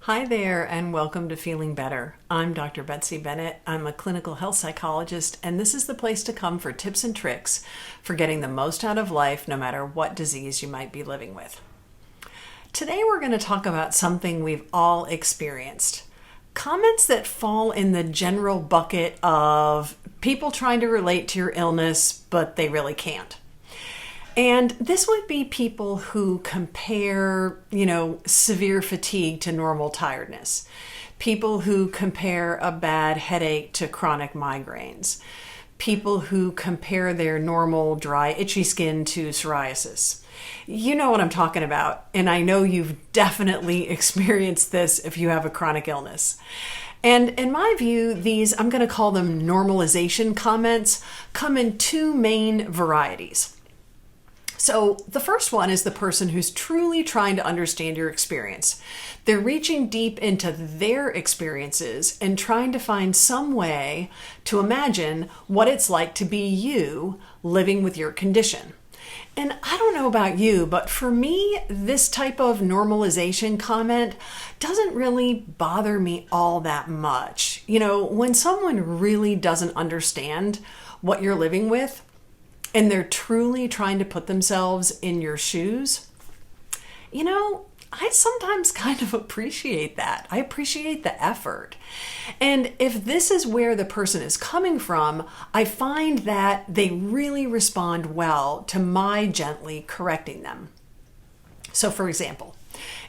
Hi there, and welcome to Feeling Better. I'm Dr. Betsy Bennett. I'm a clinical health psychologist, and this is the place to come for tips and tricks for getting the most out of life, no matter what disease you might be living with. Today, we're going to talk about something we've all experienced. Comments that fall in the general bucket of people trying to relate to your illness, but they really can't. And this would be people who compare, severe fatigue to normal tiredness. People who compare a bad headache to chronic migraines. People who compare their normal dry, itchy skin to psoriasis. You know what I'm talking about, and I know you've definitely experienced this if you have a chronic illness. And in my view, these, I'm going to call them normalization comments, come in two main varieties. So the first one is the person who's truly trying to understand your experience. They're reaching deep into their experiences and trying to find some way to imagine what it's like to be you living with your condition. And I don't know about you, but for me, this type of normalization comment doesn't really bother me all that much. When someone really doesn't understand what you're living with, and they're truly trying to put themselves in your shoes, I sometimes kind of appreciate that. I appreciate the effort. And if this is where the person is coming from, I find that they really respond well to my gently correcting them. So for example,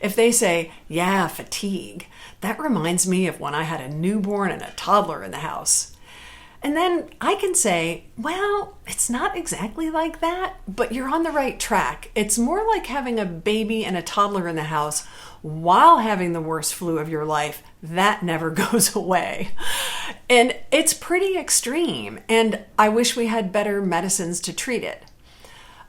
if they say, "Yeah, fatigue," that reminds me of when I had a newborn and a toddler in the house. And then I can say, "Well, it's not exactly like that, but you're on the right track. It's more like having a baby and a toddler in the house while having the worst flu of your life. That never goes away." And it's pretty extreme, and I wish we had better medicines to treat it.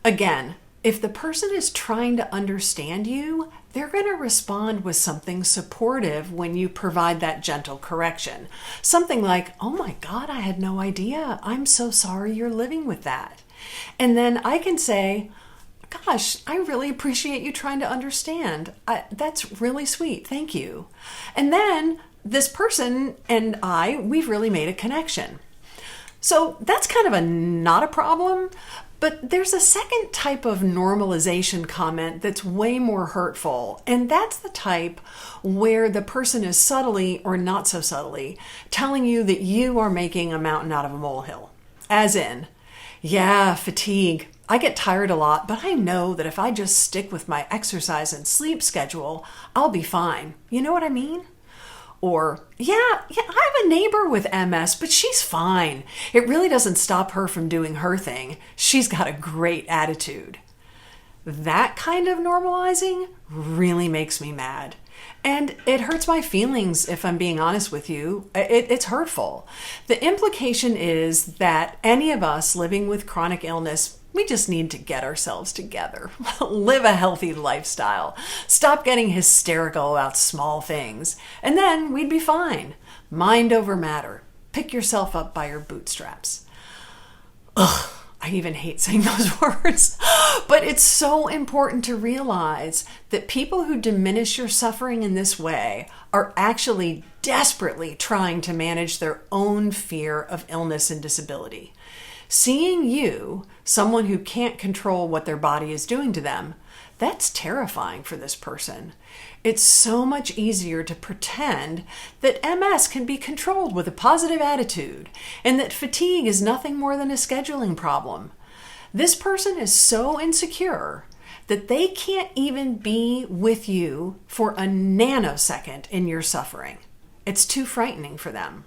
Again, if the person is trying to understand you, they're going to respond with something supportive when you provide that gentle correction. Something like, "Oh my God, I had no idea. I'm so sorry you're living with that." And then I can say, "Gosh, I really appreciate you trying to understand. That's really sweet. Thank you." And then this person and we've really made a connection. So that's kind of not a problem. But there's a second type of normalization comment that's way more hurtful, and that's the type where the person is subtly or not so subtly telling you that you are making a mountain out of a molehill. As in, "Yeah, fatigue. I get tired a lot, but I know that if I just stick with my exercise and sleep schedule, I'll be fine. You know what I mean?" Or, yeah, I have a neighbor with MS, but she's fine. It really doesn't stop her from doing her thing. She's got a great attitude." That kind of normalizing really makes me mad. And it hurts my feelings, if I'm being honest with you. It's hurtful. The implication is that any of us living with chronic illness, we just need to get ourselves together, live a healthy lifestyle, stop getting hysterical about small things, and then we'd be fine. Mind over matter. Pick yourself up by your bootstraps. Ugh, I even hate saying those words. But it's so important to realize that people who diminish your suffering in this way are actually desperately trying to manage their own fear of illness and disability. Seeing you, someone who can't control what their body is doing to them, that's terrifying for this person. It's so much easier to pretend that MS can be controlled with a positive attitude and that fatigue is nothing more than a scheduling problem. This person is so insecure that they can't even be with you for a nanosecond in your suffering. It's too frightening for them.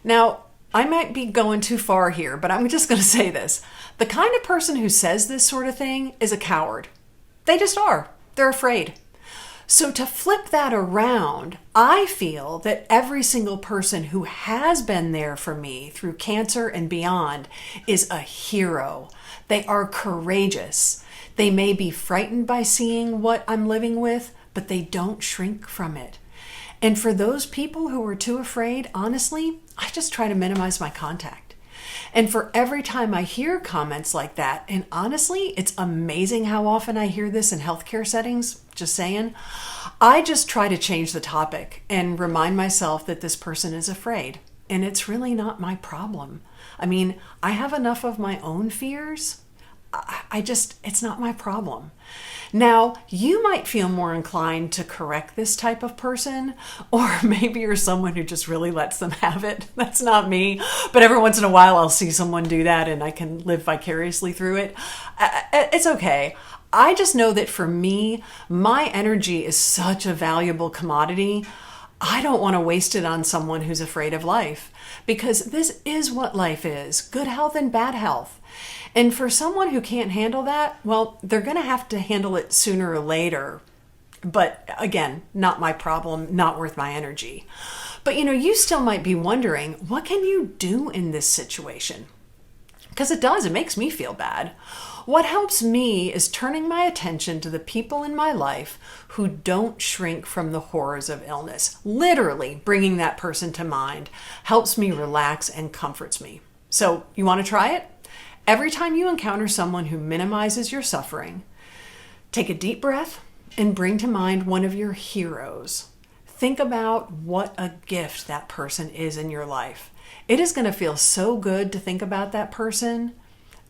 Now, I might be going too far here, but I'm just going to say this. The kind of person who says this sort of thing is a coward. They just are. They're afraid. So to flip that around, I feel that every single person who has been there for me through cancer and beyond is a hero. They are courageous. They may be frightened by seeing what I'm living with, but they don't shrink from it. And for those people who are too afraid, honestly, I just try to minimize my contact. And for every time I hear comments like that, and honestly, it's amazing how often I hear this in healthcare settings, just saying, I just try to change the topic and remind myself that this person is afraid. And it's really not my problem. I mean, I have enough of my own fears. It's not my problem. Now, you might feel more inclined to correct this type of person, or maybe you're someone who just really lets them have it. That's not me, but every once in a while I'll see someone do that and I can live vicariously through it. It's okay. I just know that for me, my energy is such a valuable commodity. I don't want to waste it on someone who's afraid of life, because this is what life is, good health and bad health. And for someone who can't handle that, well, they're going to have to handle it sooner or later. But again, not my problem, not worth my energy. But you still might be wondering, what can you do in this situation? Because it makes me feel bad. What helps me is turning my attention to the people in my life who don't shrink from the horrors of illness. Literally bringing that person to mind helps me relax and comforts me. So you want to try it? Every time you encounter someone who minimizes your suffering, take a deep breath and bring to mind one of your heroes. Think about what a gift that person is in your life. It is going to feel so good to think about that person.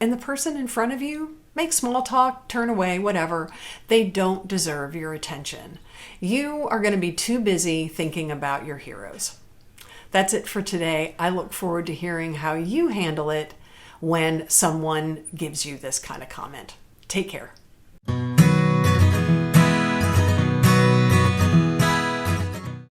And the person in front of you, make small talk, turn away, whatever. They don't deserve your attention. You are going to be too busy thinking about your heroes. That's it for today. I look forward to hearing how you handle it when someone gives you this kind of comment. Take care.